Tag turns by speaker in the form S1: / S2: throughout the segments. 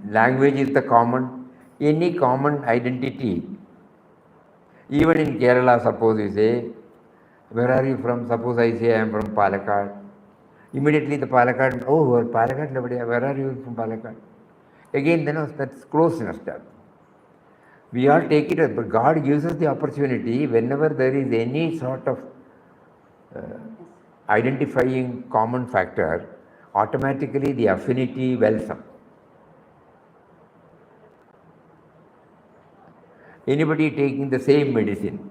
S1: language is the common, any common identity. Even in Kerala, suppose you say, where are you from? Suppose I say I am from Palakkad. Immediately the Palakkad, oh, well, Palakkad, where are you from Palakkad? Again, that's closeness. We all take it, but God gives us the opportunity whenever there is any sort of identifying common factor, automatically the affinity wells up. Anybody taking the same medicine,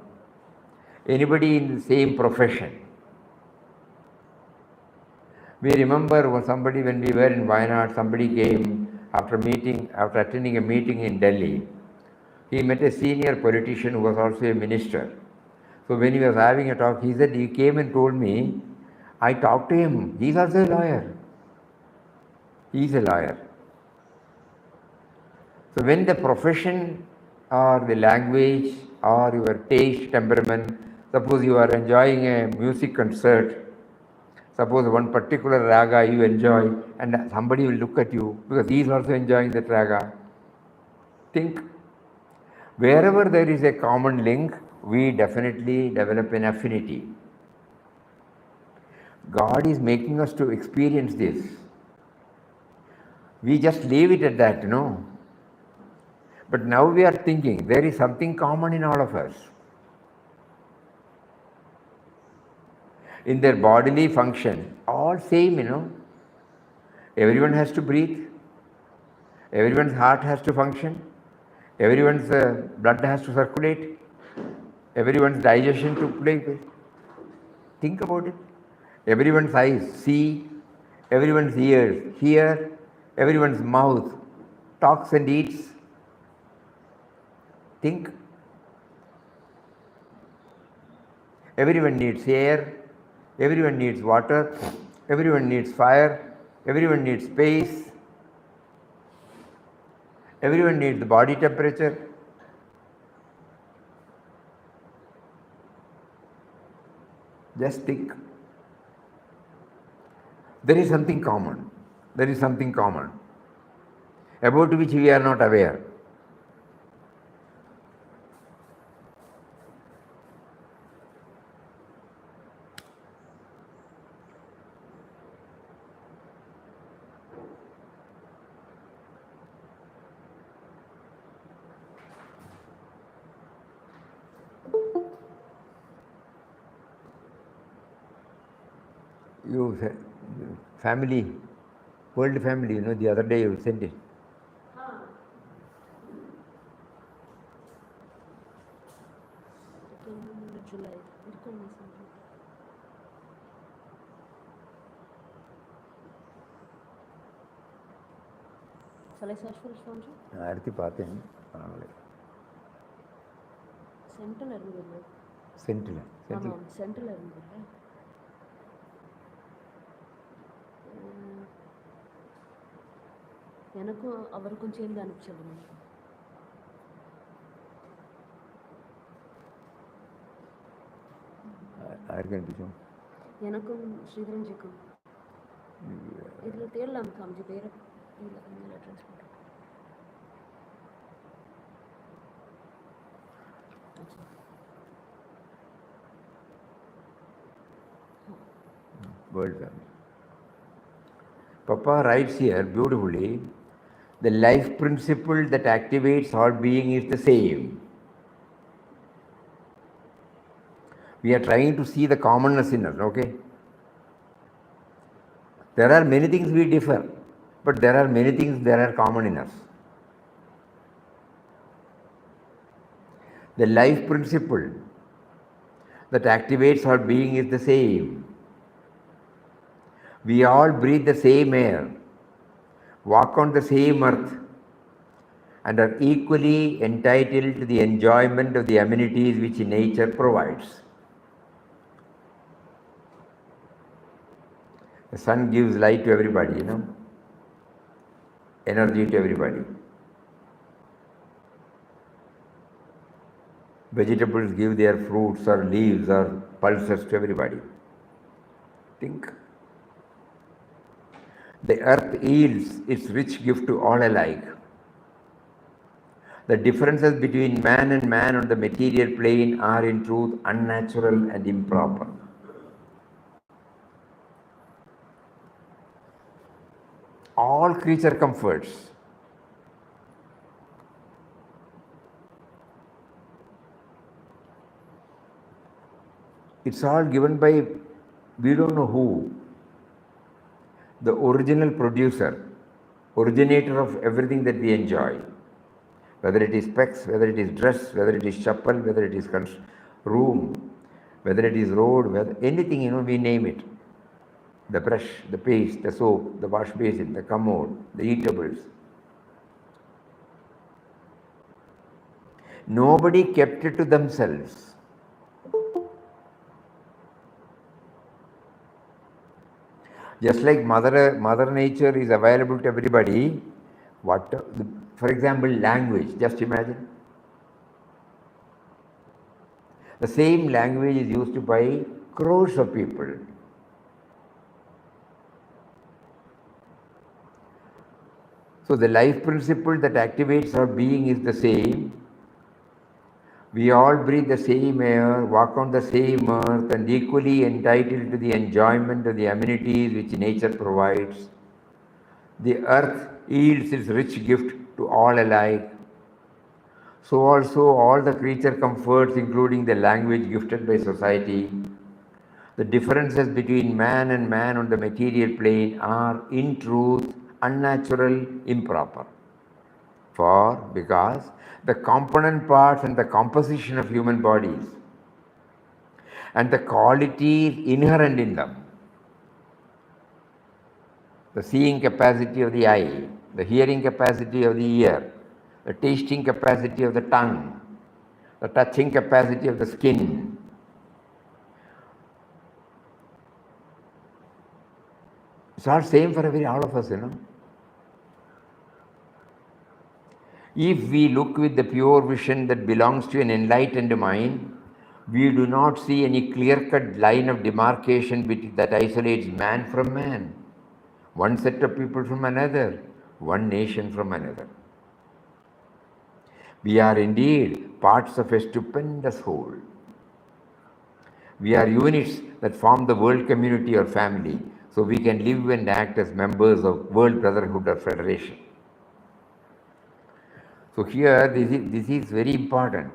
S1: anybody in the same profession. We remember somebody when we were in Wayanad, somebody came after attending a meeting in Delhi. He met a senior politician who was also a minister. So when he was having a talk, he said, he came and told me, I talked to him. He's also a lawyer. He's a lawyer. So when the profession or the language or your taste, temperament, suppose you are enjoying a music concert, suppose one particular raga you enjoy and somebody will look at you because he is also enjoying that raga. Think. Wherever there is a common link, we definitely develop an affinity. God is making us to experience this. We just leave it at that, But now we are thinking there is something common in all of us. In their bodily function, all same, Everyone has to breathe. Everyone's heart has to function. Everyone's blood has to circulate. Everyone's digestion to play. Think about it. Everyone's eyes see. Everyone's ears hear. Everyone's mouth talks and eats. Think. Everyone needs air. Everyone needs water. Everyone needs fire. Everyone needs space. Everyone needs the body temperature. Just think. There is something common. There is something common about which we are not aware. You family, world family, the other day you sent it.
S2: Shall I search for it, Swamiji?
S1: அடுத்து பார்த்தேன்
S2: central இருந்தது. Central இருந்தது. எனக்கும் அவருக்கும் சேர்ந்து அனுப்பிச்சிடுங்க.
S1: யாருக்கு அனுப்பிச்சோம்?
S2: எனக்கும் ஸ்ரீதரன்ஜிக்கும். இதில் தேடலாம் காமிச்சு பேரை இல்லை அட்ரஸ் போட்டு.
S1: World family. Papa writes here beautifully, the life principle that activates all being is the same. We are trying to see the commonness in us, okay? There are many things we differ, but there are many things that are common in us. The life principle that activates our being is the same. We all breathe the same air, walk on the same earth, and are equally entitled to the enjoyment of the amenities which nature provides. The sun gives light to everybody, energy to everybody. Vegetables give their fruits or leaves or pulses to everybody. Think. The earth yields its rich gift to all alike. The differences between man and man on the material plane are in truth unnatural and improper. All creature comforts, it's all given by we don't know who, the original producer, originator of everything that we enjoy. Whether it is specs, whether it is dress, whether it is chapel, whether it is room, whether it is road, whether anything, we name it. The brush, the paste, the soap, the wash basin, the commode, the eatables. Nobody kept it to themselves. Just like Mother Nature is available to everybody, for example, language, just imagine. The same language is used by crores of people. So the life principle that activates our being is the same. We all breathe the same air, walk on the same earth, and equally entitled to the enjoyment of the amenities which nature provides. The earth yields its rich gift to all alike. So also all the creature comforts, including the language gifted by society. The differences between man and man on the material plane are, in truth, unnatural, improper. Because the component parts and the composition of human bodies and the qualities inherent in them, the seeing capacity of the eye, the hearing capacity of the ear, the tasting capacity of the tongue, the touching capacity of the skin, it's all same for all of us, If we look with the pure vision that belongs to an enlightened mind, we do not see any clear-cut line of demarcation that isolates man from man, one set of people from another, one nation from another. We are indeed parts of a stupendous whole. We are units that form the world community or family, so we can live and act as members of World Brotherhood or Federation. So here, this is very important.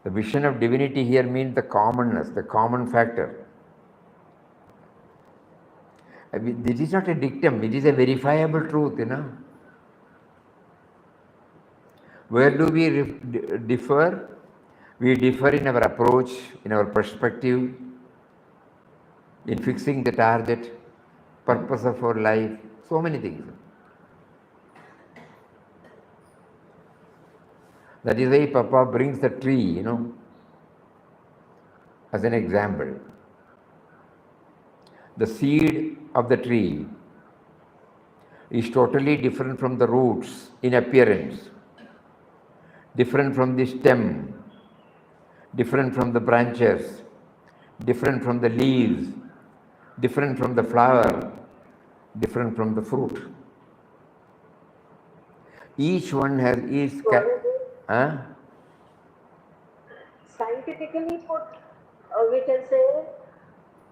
S1: The vision of divinity here means the commonness, the common factor. This is not a dictum, it is a verifiable truth, Where do we differ? We differ in our approach, in our perspective, in fixing the target, purpose of our life, so many things. That is why Papa brings the tree, as an example. The seed of the tree is totally different from the roots in appearance, different from the stem, different from the branches, different from the leaves, different from the flower, different from the fruit. Each one has its...
S3: Scientifically put, we can say,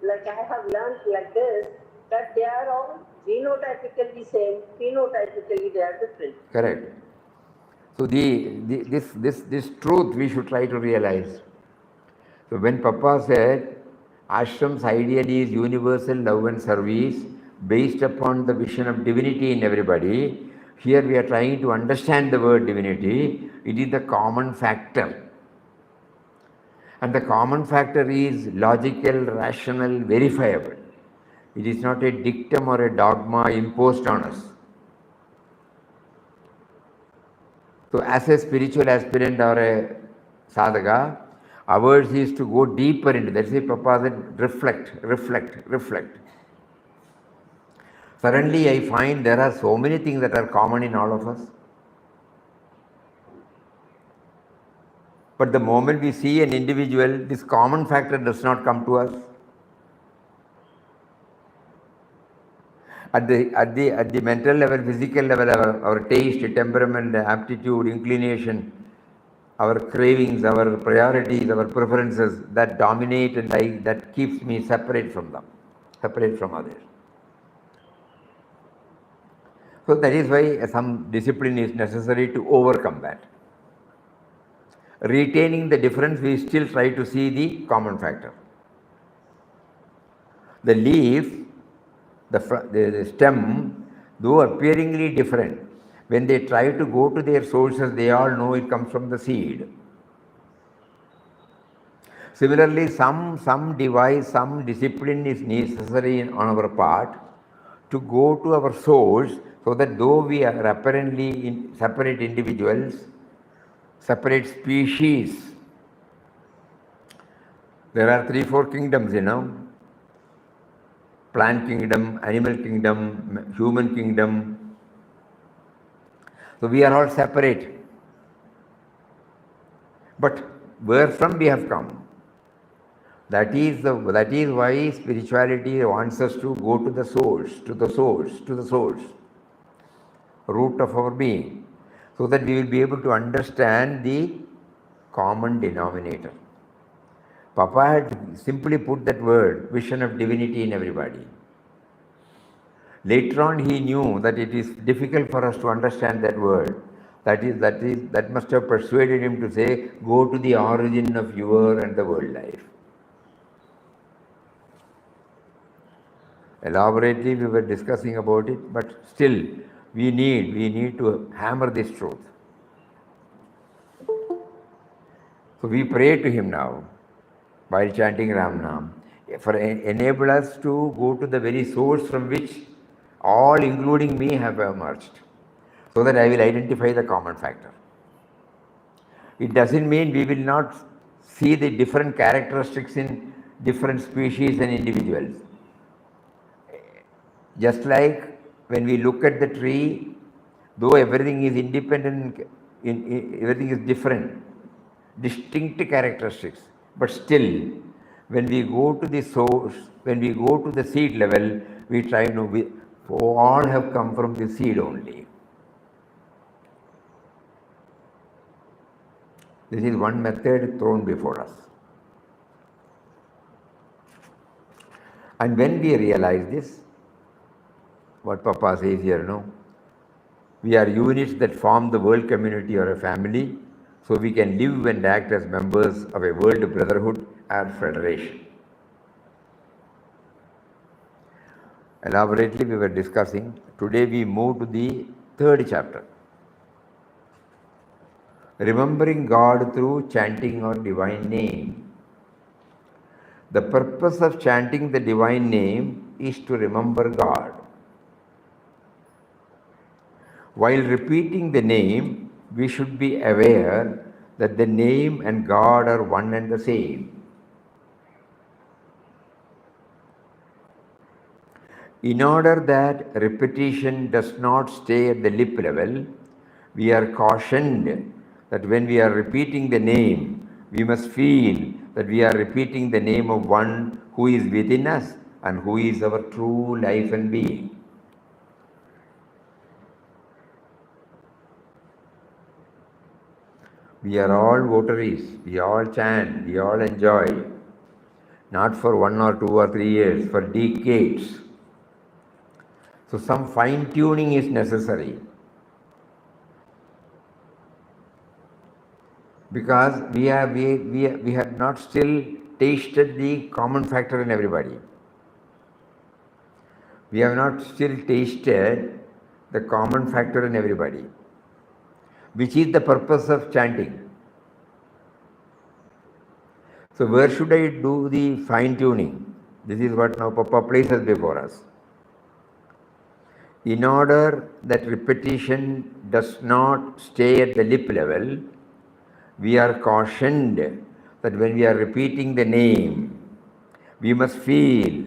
S3: like I have learned like this, that they are all genotypically same, phenotypically they are different.
S1: Correct. So this truth we should try to realize. So when Papa said, Ashram's ideal is universal love and service based upon the vision of divinity in everybody, here we are trying to understand the word divinity. It is the common factor. And the common factor is logical, rational, verifiable. It is not a dictum or a dogma imposed on us. So as a spiritual aspirant or a sadhaka, ours is to go deeper into that. That's why Papa said, reflect. Suddenly I find there are so many things that are common in all of us. But the moment we see an individual, this common factor does not come to us. At the mental level, physical level, our taste, temperament, aptitude, inclination, our cravings, our priorities, our preferences that dominate and that keeps me separate from them, separate from others. So that is why some discipline is necessary to overcome that. Retaining the difference, we still try to see the common factor. The leaf, the stem, though appearingly different, when they try to go to their sources, they all know it comes from the seed. Similarly, some device, some discipline is necessary on our part to go to our source, so that though we are apparently separate individuals, separate species, there are 3-4 kingdoms, plant kingdom, animal kingdom, human kingdom. So we are all separate. But where from we have come? That is why spirituality wants us to go to the source, root of our being, so that we will be able to understand the common denominator. Papa had simply put that word, vision of divinity in everybody. Later on he knew that it is difficult for us to understand that word. That must have persuaded him to say, go to the origin of your and the world life. Elaborately we were discussing about it, but still we need to hammer this truth. So we pray to him now while chanting Ram Nam, for enable us to go to the very source from which all, including me, have emerged, so that I will identify the common factor. It doesn't mean we will not see the different characteristics in different species and individuals. Just like when we look at the tree, though everything is independent, everything is different, distinct characteristics, but still, when we go to the source, when we go to the seed level, we try to all have come from the seed only. This is one method thrown before us. And when we realize this, what Papa says here, we are units that form the world community or a family, so we can live and act as members of a world brotherhood or federation. Elaborately we were discussing. Today we move to the 3rd chapter. Remembering God through chanting or divine name. The purpose of chanting the divine name is to remember God. While repeating the name, we should be aware that the name and God are one and the same. In order that repetition does not stay at the lip level, we are cautioned that when we are repeating the name, we must feel that we are repeating the name of one who is within us and who is our true life and being. We are all votaries, we all chant, we all enjoy, not for 1 or 2 or 3 years, for decades. So some fine-tuning is necessary, because we have not still tasted the common factor in everybody. We have not still tasted the common factor in everybody, which is the purpose of chanting. So where should I do the fine-tuning? This is what now Papa places before us. In order that repetition does not stay at the lip level, we are cautioned that when we are repeating the name, we must feel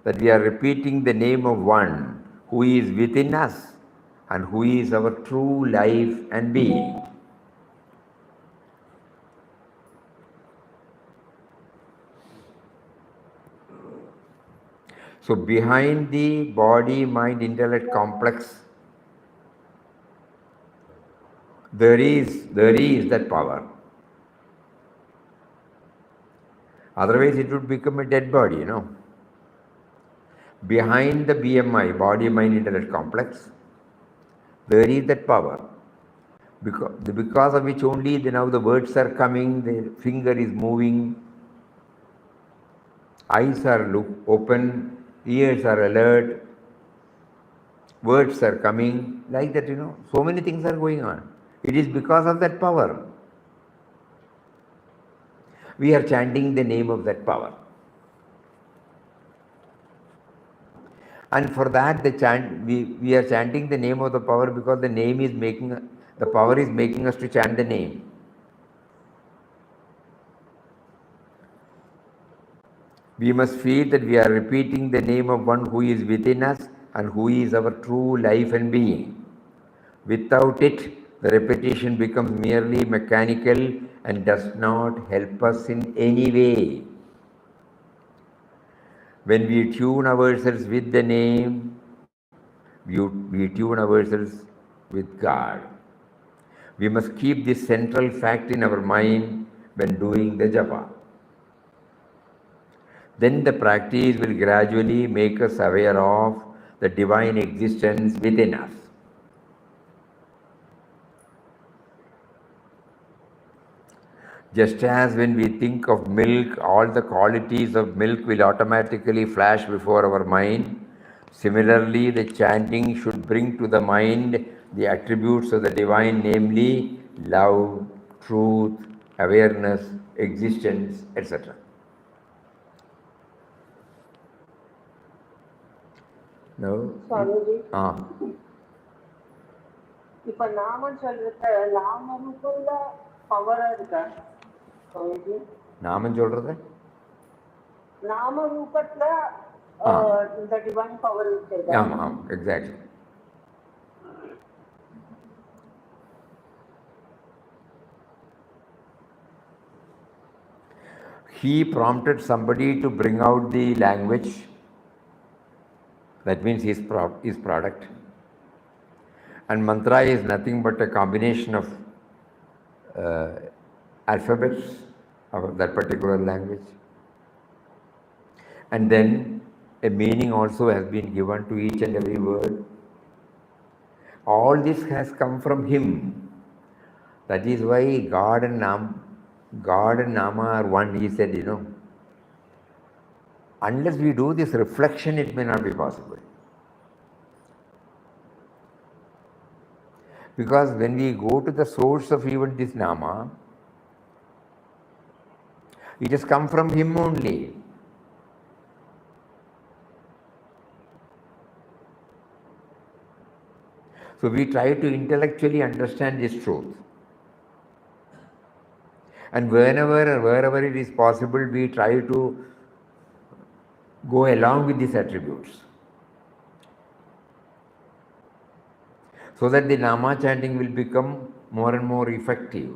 S1: that we are repeating the name of one who is within us and who is our true life and being. So behind the body, mind, intellect complex, there is that power. Otherwise it would become a dead body, Behind the BMI, body, mind, intellect complex, there is that power. Because of which only now the words are coming, the finger is moving, eyes are open, ears are alert, words are coming, like that, so many things are going on. It is because of that power. We are chanting the name of that power. And for that, we are chanting the name of the power because the power is making us to chant the name. We must feel that we are repeating the name of one who is within us and who is our true life and being. Without it, the repetition becomes merely mechanical and does not help us in any way. When we tune ourselves with the name, we tune ourselves with God. We must keep this central fact in our mind when doing the japa. Then the practice will gradually make us aware of the divine existence within us. Just as when we think of milk, all the qualities of milk will automatically flash before our mind. Similarly, the chanting should bring to the mind the attributes of the divine, namely love, truth, awareness, existence, etc. No?
S3: Swamiji,
S1: Ah.
S3: இப்ப நாமம் சொல்றத நாமருக்குள்ள பவரா இருக்கா சுவாமிஜி?
S1: நாமம் சொல்றது
S3: நாம ரூபத்துல இந்த divine power இருக்கு.
S1: ஆமாம், exactly. He prompted somebody to bring out the language. That means his product. And mantra is nothing but a combination of alphabets of that particular language. And then a meaning also has been given to each and every word. All this has come from him. That is why God and Nama are one, he said, Unless we do this reflection, it may not be possible. Because when we go to the source of even this Nama, it has come from him only. So we try to intellectually understand this truth. And wherever it is possible, we try to go along with these attributes. So that the Nama chanting will become more and more effective.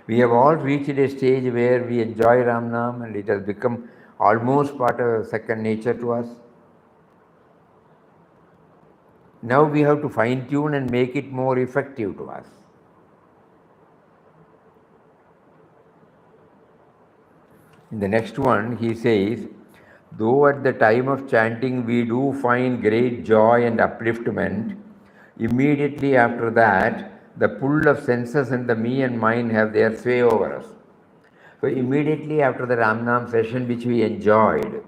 S1: We have all reached a stage where we enjoy Ram Nam and it has become almost part of second nature to us. Now we have to fine tune and make it more effective to us. In the next one, he says, though at the time of chanting we do find great joy and upliftment, immediately after that, the pull of senses and the me and mind have their sway over us. So immediately after the Ram Nam session which we enjoyed,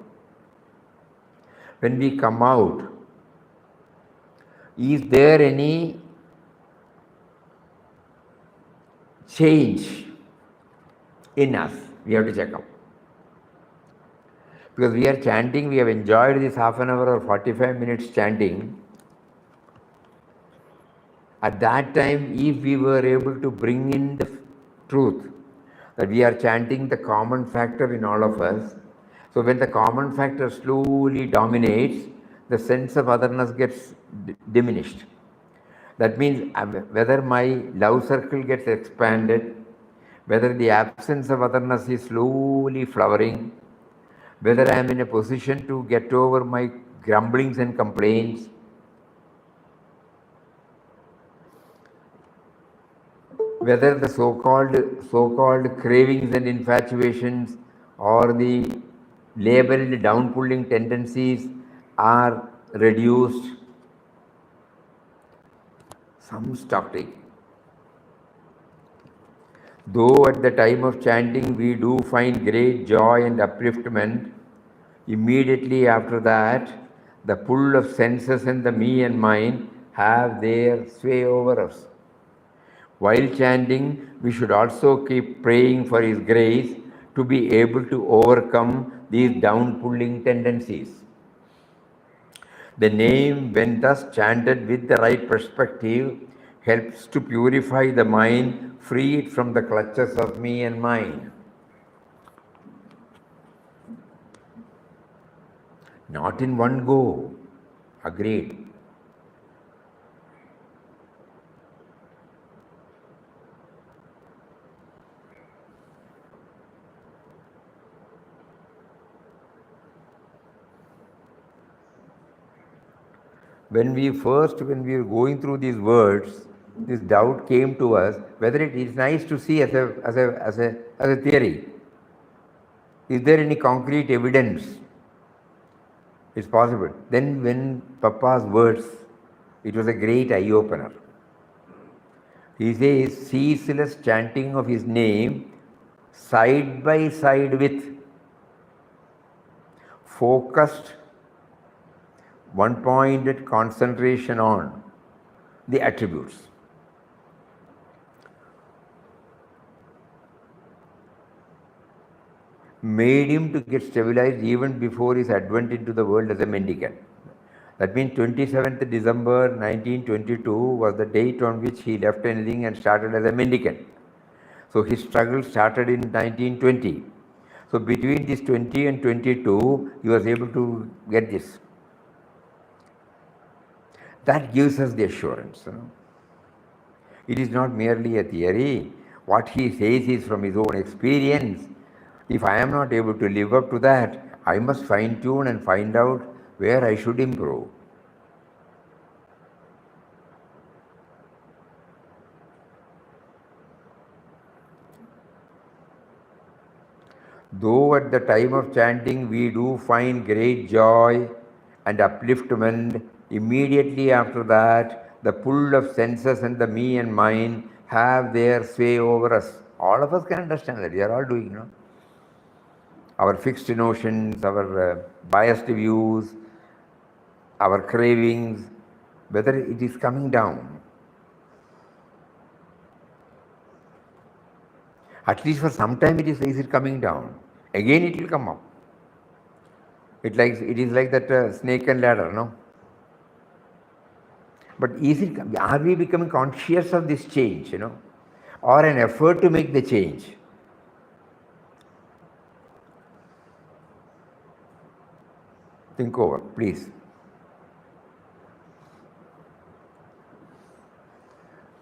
S1: when we come out, is there any change in us? We have to check out. Because we are chanting, we have enjoyed this half an hour or 45 minutes chanting. At that time, if we were able to bring in the truth, that we are chanting the common factor in all of us, so when the common factor slowly dominates, the sense of otherness gets diminished. That means whether my love circle gets expanded, whether the absence of otherness is slowly flowering, whether I am in a position to get over my grumblings and complaints, whether the so-called cravings and infatuations or the labeled down-pulling tendencies are reduced, some stop taking. Though at the time of chanting we do find great joy and upliftment, immediately after that, the pull of senses and the me and mine have their sway over us. While chanting, we should also keep praying for His grace to be able to overcome these down-pulling tendencies. The name, when thus chanted with the right perspective, helps to purify the mind, free it from the clutches of me and mine. Not in one go. Agreed. When we were going through these words, this doubt came to us whether it is nice to see as a theory. Is there any concrete evidence? It's possible. Then when Papa's words, it was a great eye-opener. He says, ceaseless chanting of his name side by side with focused, one-pointed concentration on the attributes. Made him to get stabilized even before his advent into the world as a mendicant. That means 27th December 1922 was the date on which he left anything and started as a mendicant. So his struggle started in 1920. So between this 20 and 22, he was able to get this. That gives us the assurance. It is not merely a theory. What he says is from his own experience. If I am not able to live up to that, I must fine-tune and find out where I should improve. Though at the time of chanting we do find great joy and upliftment, immediately after that, the pull of senses and the me and mine have their sway over us. All of us can understand that. We are all doing, our fixed notions, our biased views, our cravings, whether it is coming down. At least for some time is it coming down. Again it will come up. It is like that snake and ladder, But are we becoming conscious of this change, or an effort to make the change? Think over, please.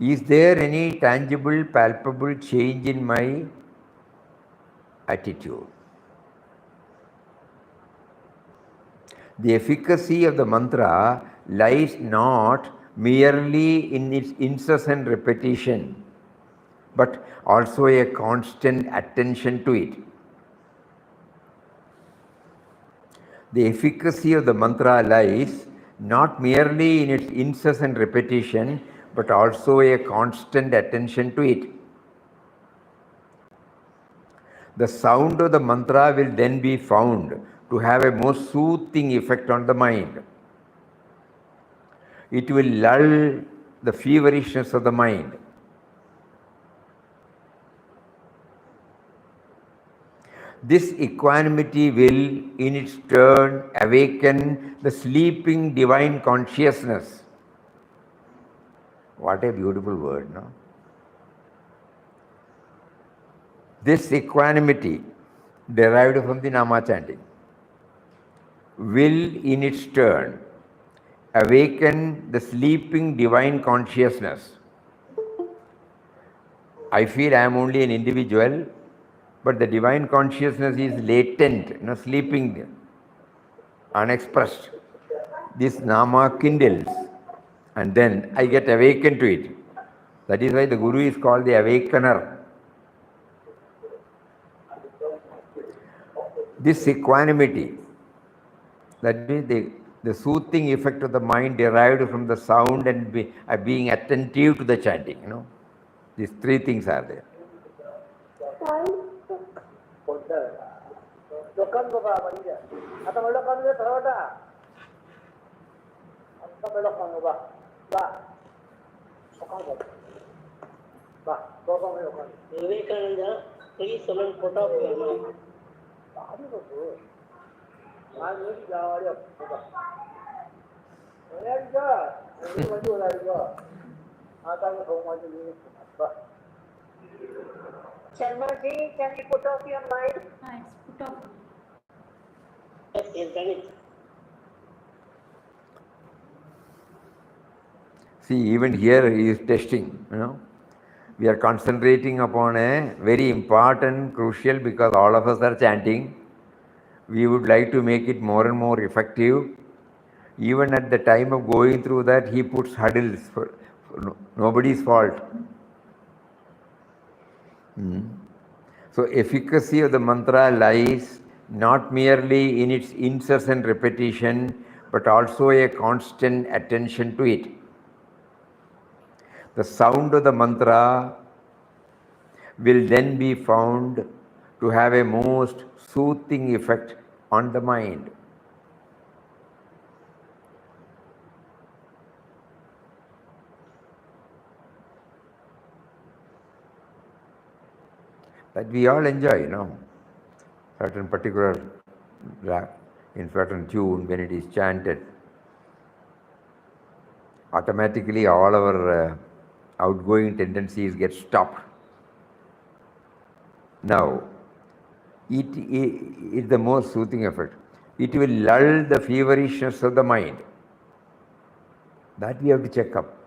S1: Is there any tangible, palpable change in my attitude? The efficacy of the mantra lies not merely in its incessant repetition, but also a constant attention to it. The efficacy of the mantra lies not merely in its incessant repetition, but also a constant attention to it. The sound of the mantra will then be found to have a most soothing effect on the mind. It will lull the feverishness of the mind. This equanimity will, in its turn, awaken the sleeping divine consciousness. What a beautiful word, This equanimity, derived from the Nama chanting, will, in its turn, awaken the sleeping divine consciousness. I feel I am only an individual. But the divine consciousness is latent, sleeping, unexpressed. This nama kindles, and then I get awakened to it. That is why the Guru is called the awakener. This equanimity, that means the soothing effect of the mind derived from the sound and being attentive to the chanting. These three things are there.
S3: Vivekananda, please someone put off your mind. Sharmaji, can you put off your mind?
S2: It's put off.
S3: Yes, he's done it.
S1: See, even here he is testing, We are concentrating upon a very important, crucial, because all of us are chanting. We would like to make it more and more effective. Even at the time of going through that, he puts hurdles for nobody's fault. So efficacy of the mantra lies not merely in its incessant repetition, but also a constant attention to it. The sound of the mantra will then be found to have a most soothing effect on the mind. That we all enjoy, certain particular, in certain tune when it is chanted. Automatically all our outgoing tendencies get stopped. Now, it is the most soothing effect. It will lull the feverishness of the mind. That we have to check up.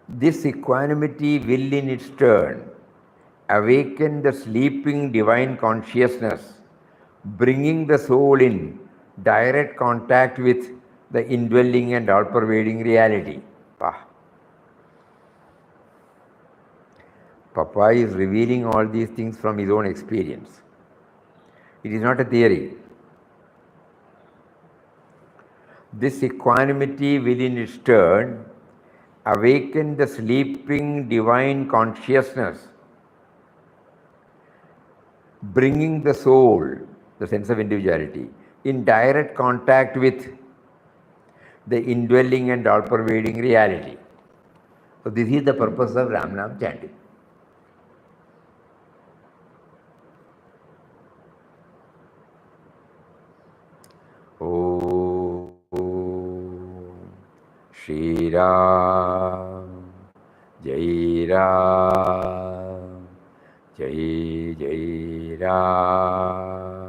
S1: This equanimity will in its turn awaken the sleeping divine consciousness, bringing the soul in direct contact with the indwelling and all-pervading reality. Papa is revealing all these things from his own experience. It is not a theory. This equanimity will in its turn awaken the sleeping divine consciousness, bringing the soul, the sense of individuality, in direct contact with the indwelling and all-pervading reality. So this is the purpose of Ramnam chanting. Om Shri Ram, Jai Ram, Jai Jai Ram.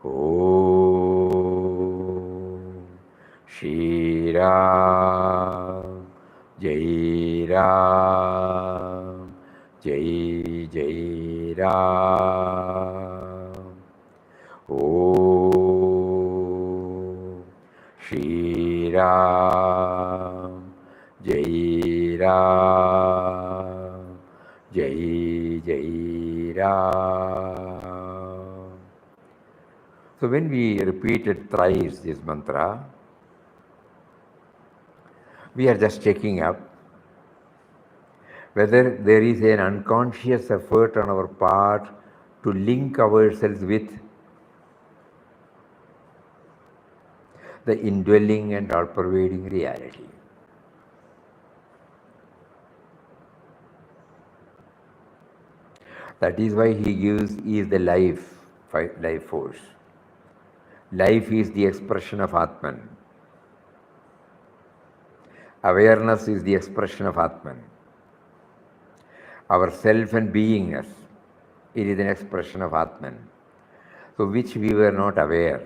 S1: Om Shri Ram, Jai Ram, Jai Jai Ram. Om Shri Ram, Jai Ram, Jai Jai Ram. So when we repeated thrice this mantra, we are just checking up whether there is an unconscious effort on our part to link ourselves with the indwelling and all-pervading reality. That is why he is the life force. Life is the expression of Atman. Awareness is the expression of Atman. Our self and beingness, it is an expression of Atman, so which we were not aware.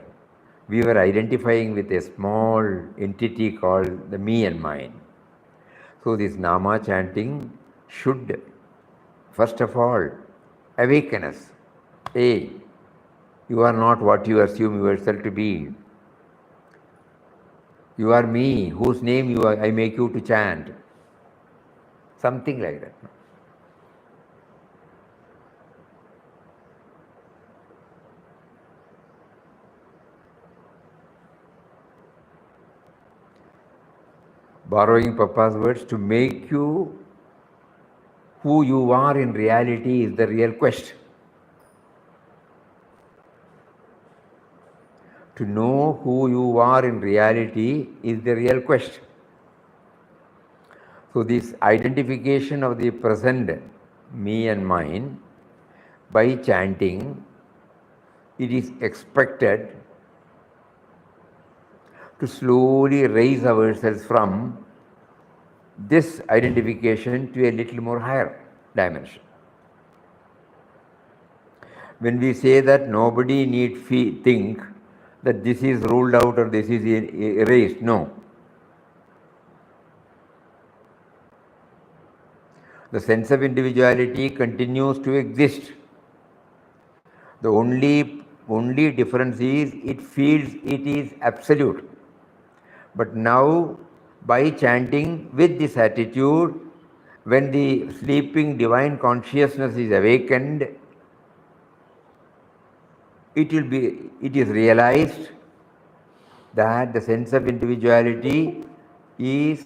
S1: we were identifying with a small entity called the me and mine. So this Nama chanting should, first of all, awaken us. Hey, you are not what you assume yourself to be. You are me, whose name I make you to chant. Something like that. Borrowing Papa's words, to make you who you are in reality is the real quest. To know who you are in reality is the real quest. So this identification of the present me and mine by chanting, it is expected to slowly raise ourselves from this identification to a little more higher dimension. When we say that nobody need think that this is ruled out or this is erased, no. The sense of individuality continues to exist. The only difference is it feels it is absolute. But now, by chanting with this attitude, when the sleeping divine consciousness is awakened, it is realized that the sense of individuality is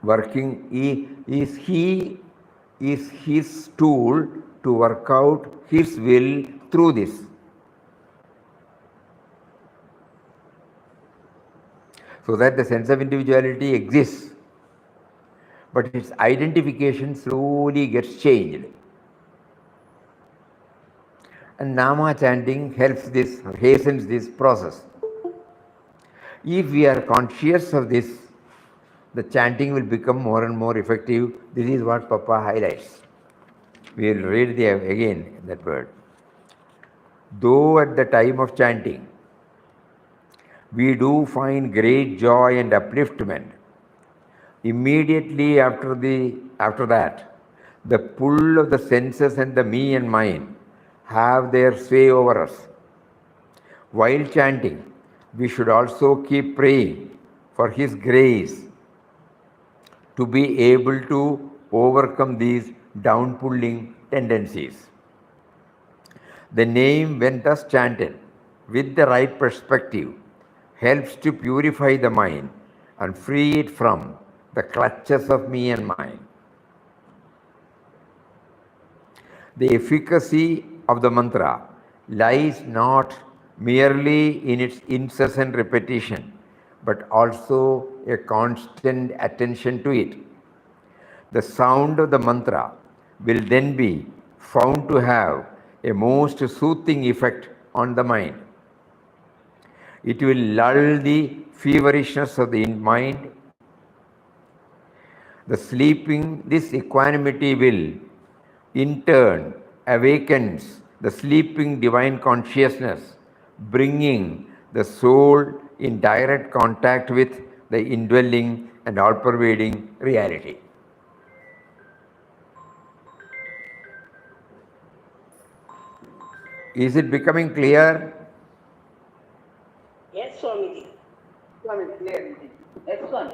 S1: working, is his tool to work out his will through this. So that the sense of individuality exists, but its identification slowly gets changed. And Nama chanting helps this, hastens this process. If we are conscious of this, the chanting will become more and more effective. This is what Papa highlights. We will read again that word. Though at the time of chanting, we do find great joy and upliftment, immediately after that, the pull of the senses and the me and mine have their sway over us. While chanting, we should also keep praying for His grace to be able to overcome these down-pulling tendencies. The name, when thus chanted with the right perspective, helps to purify the mind and free it from the clutches of me and mine. The efficacy of the mantra lies not merely in its incessant repetition, but also a constant attention to it. The sound of the mantra will then be found to have a most soothing effect on the mind. It will lull the feverishness of the mind. This equanimity will, in turn, awakens the sleeping divine consciousness, bringing the soul in direct contact with the indwelling and all-pervading reality. Is it becoming clear?
S3: Yes, Swamiji.
S4: Swami, clear. Excellent.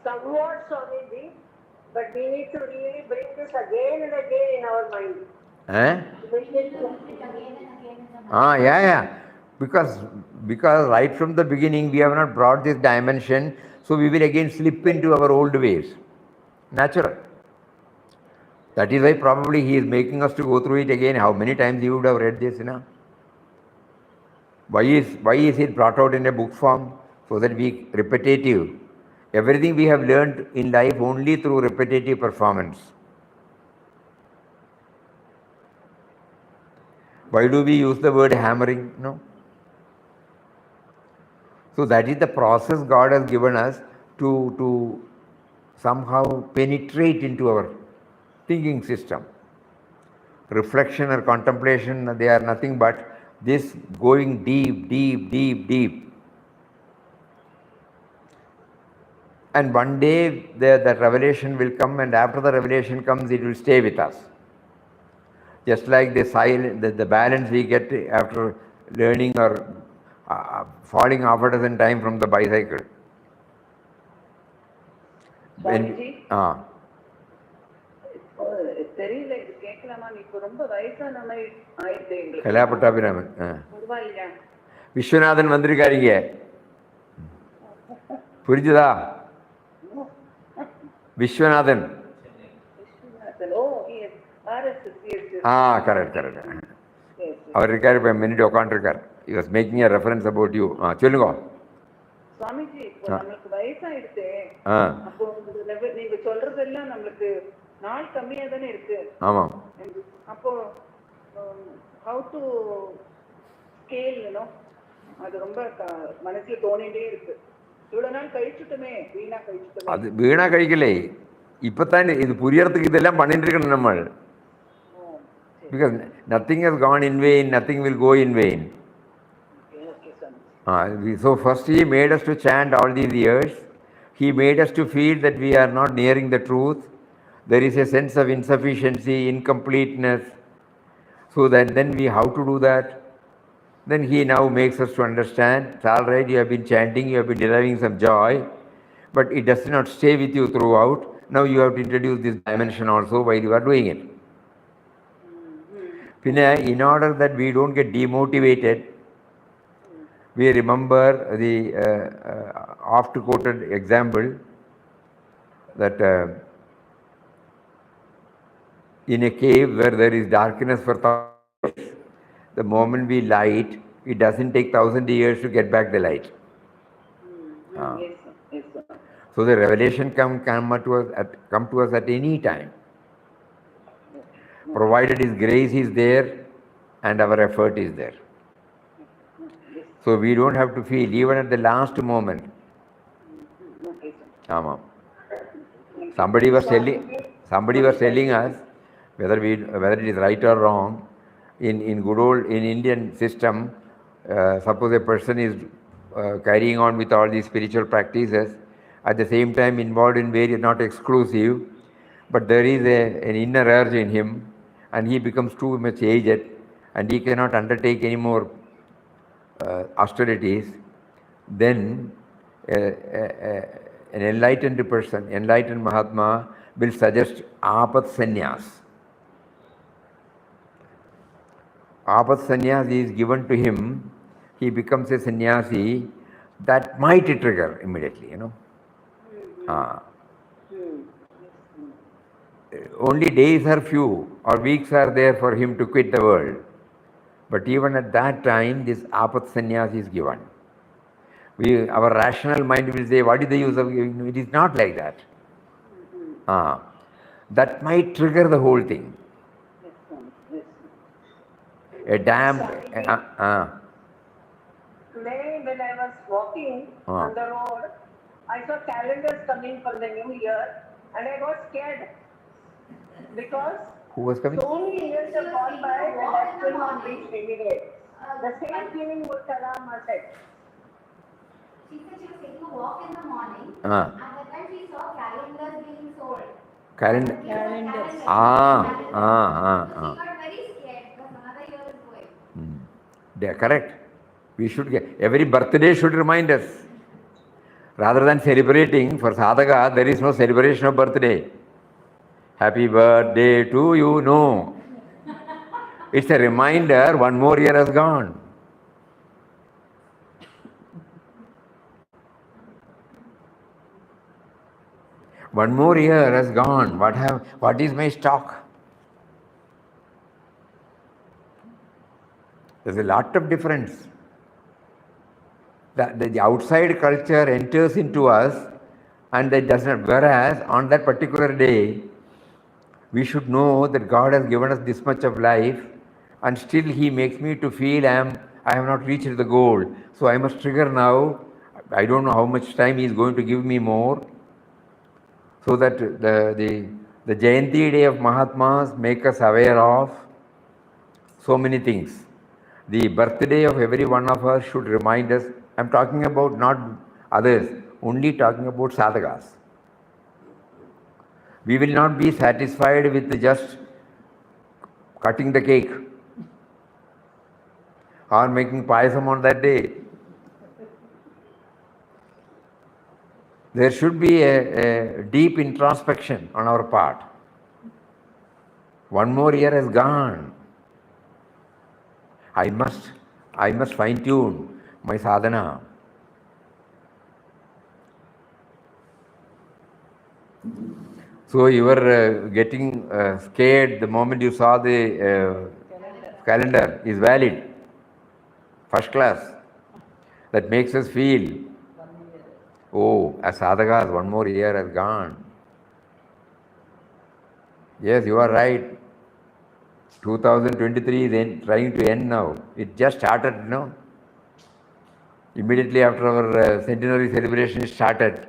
S3: Somewhat, Swamiji, but we need to really bring this again and again in our mind.
S1: Yeah. Because right from the beginning we have not brought this dimension, so we will again slip into our old ways. Natural. That is why probably he is making us to go through it again. How many times you would have read this, Why is it brought out in a book form? So that we repetitive. Everything we have learned in life only through repetitive performance. Why do we use the word hammering? No. So that is the process God has given us to somehow penetrate into our thinking system. Reflection or contemplation, they are nothing but this going deep, deep, deep, deep. And one day that revelation will come, and after the revelation comes, it will stay with us. Just like the balance we get after learning or falling off a dozen time from the bicycle.
S4: Swamiji,
S1: Ah.
S4: தெரியல இது கேட்கலாமா? இப்போ ரொம்ப வயசான மாதிரி ஆயிடுது எங்களுக்கு.
S1: கலாபட்டாபிராமன்
S4: பரவாயில்லையா?
S1: விஸ்வநாதன் வந்திருக்காருங்க. புரிஞ்சுதா? விஸ்வநாதன். கரெக்ட். அவர் இருக்காரு, இப்போ minute உட்காந்துருக்கார். he was making a reference about you. சொல்லுங்க
S4: சுவாமிஜி. இப்போ நம்மளுக்கு வயசாயிடுச்சு. அப்போ நீங்க சொல்றதெல்லாம் நம்மளுக்கு நாள் கம்மியா தானே இருக்கு.
S1: ஆமாம்.
S4: அப்போ how to scale, அது ரொம்ப மனசுல தோணிட்டே இருக்கு. இவ்வளவு நாள் கழிச்சுட்டுமே, வீணா கழிச்சுட்டுமே.
S1: அது வீணா கழிக்கலை, இப்போத்தான் இது புரியறதுக்கு இதெல்லாம் பண்ணிட்டு இருக்கணும் நம்ம. Because nothing has gone in vain, nothing will go in vain. So first he made us to chant all these years. He made us to feel that we are not nearing the truth. There is a sense of insufficiency, incompleteness. So that then we how to do that? Then he now makes us to understand, it's all right, you have been chanting, you have been deriving some joy, but it does not stay with you throughout. Now you have to introduce this dimension also while you are doing it. In order that we don't get demotivated, we remember the oft-quoted example that in a cave where there is darkness for thousands years, the moment we light, it doesn't take 1,000 years to get back the light.
S4: Yes, sir.
S1: So the revelation come to us at any time, provided His grace is there and our effort is there. So we don't have to feel even at the last moment. Somebody was telling us, whether it is right or wrong, in Indian system, suppose a person is carrying on with all these spiritual practices, at the same time involved in various, not exclusive, but there is an inner urge in him, and he becomes too much aged, and he cannot undertake any more austerities. Then an enlightened person, enlightened Mahatma, will suggest apat sannyas. Apat sannyas is given to him, he becomes a sannyasi. That might trigger immediately, Only days are few or weeks are there for him to quit the world. But even at that time, this apat sannyas is given. Our rational mind will say, what is the use of giving? It is not like that. That might trigger the whole thing. A dam.
S3: Today, when I was walking on the road, I saw calendars coming for the new year, and I got scared because
S1: Who was coming?
S3: so many years have gone by and I still not reached any day. The same feeling would alarm us.
S5: She said she was taking a walk in the morning, and that time she saw calendars being sold.
S1: Calendars.
S5: She got very scared because another year is going.
S1: They are correct. We should get, every birthday should remind us. Rather than celebrating, for sadhaka, there is no celebration of birthday. Happy birthday to you, no. It's a reminder, one more year has gone. One more year has gone. What is my stock? There's a lot of difference. The outside culture enters into us, and that does not. Whereas on that particular day, we should know that God has given us this much of life, and still He makes me to feel I have not reached the goal. So I must trigger now. I don't know how much time He is going to give me more. So that the Jayanti day of Mahatmas make us aware of so many things. The birthday of every one of us should remind us. I'm talking about not others, only talking about sadhakas. We will not be satisfied with just cutting the cake or making payasam on that day. There should be a deep introspection on our part. One more year has gone. I must fine-tune my sadhana. So you were getting scared the moment you saw the calendar is valid, first class. That makes us feel, oh, as sadhakas, one more year has gone. Yes, you are right. 2023 is trying to end now. It just started, Immediately after our centenary celebration started.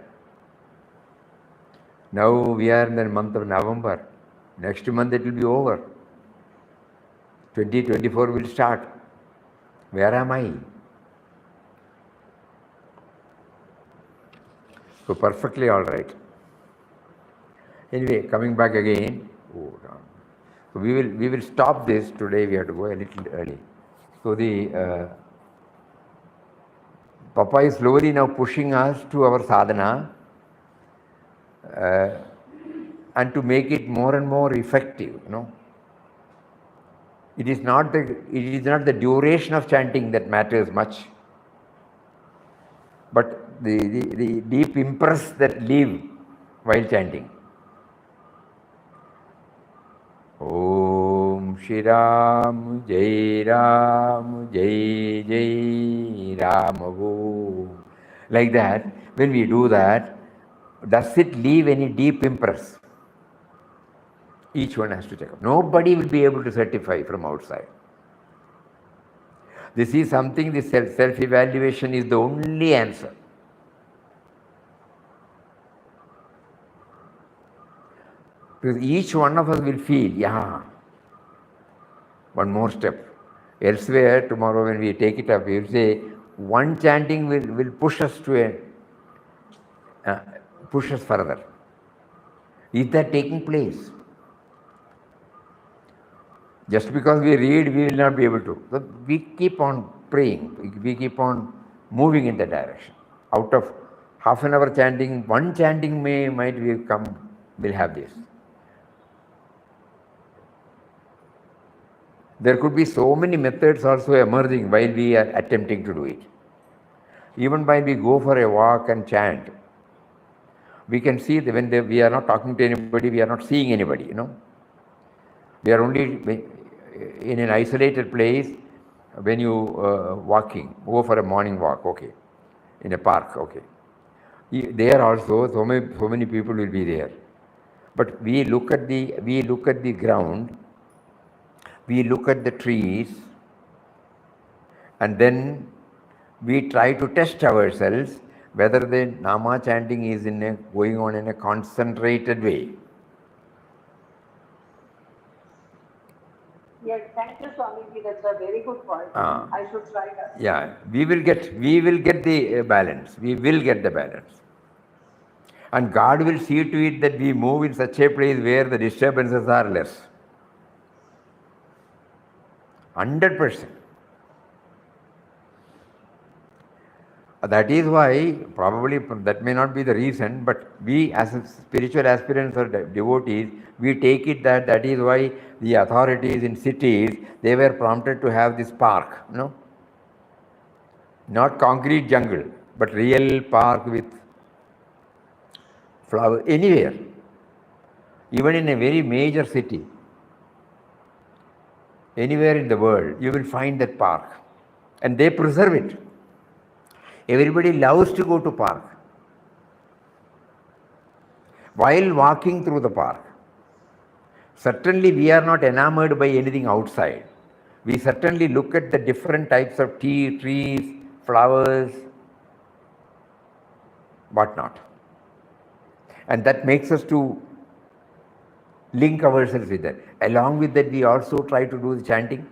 S1: Now we are in the month of November. Next month it will be over. 2024 will start. Where am I? So perfectly all right. Anyway, coming back again. Oh, no. So we will stop this today. We have to go a little early. So the Papa is slowly now pushing us to our sadhana and to make it more and more effective. It is not the duration of chanting that matters much, but the deep impress that leave while chanting. Om Shri Ram, Jai Ram, Jai Jai Ram Om. Like that, when we do that, does it leave any deep impress? Each one has to check up. Nobody will be able to certify from outside. This is something, the self-evaluation is the only answer. Because each one of us will feel, one more step. Elsewhere, tomorrow when we take it up, we will say, one chanting will push us to push us further. Is that taking place? Just because we read, we will not be able to. So we keep on praying. We keep on moving in that direction. Out of half an hour chanting, one chanting will have this. There could be so many methods also emerging while we are attempting to do it. Even while we go for a walk and chant, we can see that when we are not talking to anybody, we are not seeing anybody, We are only in an isolated place when you go for a morning walk, okay, in a park, okay. There also so many people will be there. But we look at the ground, we look at the trees, and then we try to test ourselves whether the Nama chanting is going on in a concentrated way.
S3: Yes, thank you, Swamiji. That's a very good point. I should try that.
S1: Yeah, we will get the balance. We will get the balance. And God will see to it that we move in such a place where the disturbances are less. 100%. That is why, probably that may not be the reason, but we as spiritual aspirants or devotees, we take it that is why the authorities in cities, they were prompted to have this park, not concrete jungle, but real park with flowers anywhere. Even in a very major city, anywhere in the world, you will find that park. And they preserve it. Everybody loves to go to park. While walking through the park, certainly we are not enamored by anything outside. We certainly look at the different types of trees, flowers, whatnot. And that makes us to link ourselves with that. Along with that, we also try to do the chanting.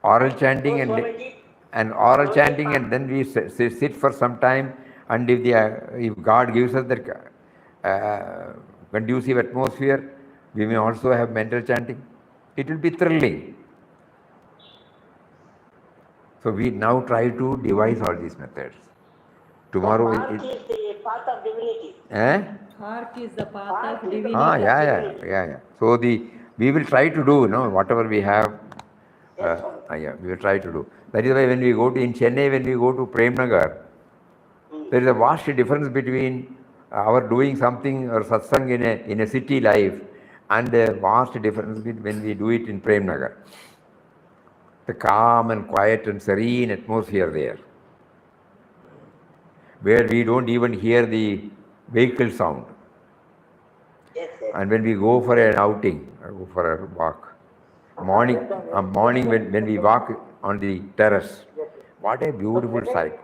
S1: oral chanting
S3: So,
S1: and
S3: Swamiji,
S1: oral chanting, and then we sit for some time, and if God gives us that conducive atmosphere, we may also have mental chanting. It will be thrilling. So we now try to devise all these methods. Tomorrow,
S3: so Park is the path of divinity.
S2: Hark is the path
S3: Hark
S2: of
S3: is the
S2: divinity.
S3: path of
S1: yeah.
S3: divinity.
S1: So we will try to do, whatever we have.
S3: Yes, Swamiji.
S1: We will try to do. That is why when we go to in Chennai, when we go to Prem Nagar, there is a vast difference between our doing something or satsang in a city life and a vast difference when we do it in Prem Nagar. The calm and quiet and serene atmosphere there, where we don't even hear the vehicle sound.
S3: Yes.
S1: And when we go for an outing, go for a walk, morning when we walk on the terrace, what a beautiful sight.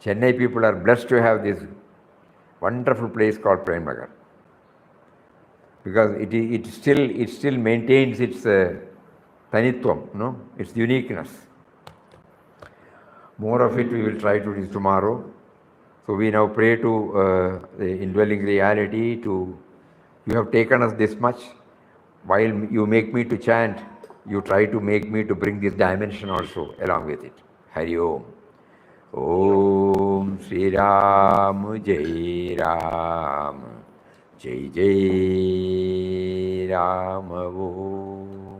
S1: Chennai people are blessed to have this wonderful place called Prem Nagar, because it still maintains its tanitvam, its uniqueness. More of it we will try to do tomorrow. So we now pray to the indwelling reality you have taken us this much. While you make me to chant, you try to make me to bring this dimension also along with it. Hari Om. Om Sri Ram Jai Ram Jai Jai Ram Om.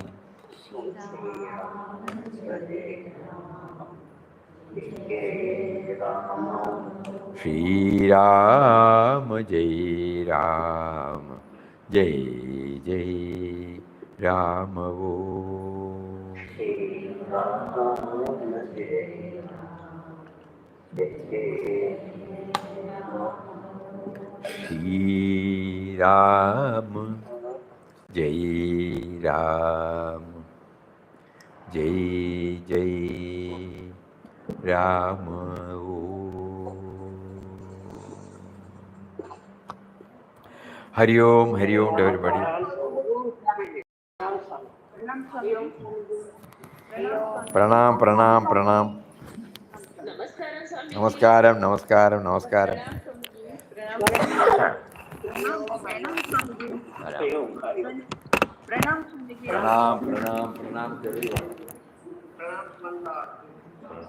S1: Shri Ram Jai Ram Jai Jai Ram Om. Shri Ram Jai Ram Jai Jai Ram Om. Hari Om to everybody. Pranam. Namaskaram. Pranam to everyone.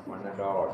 S1: One and all.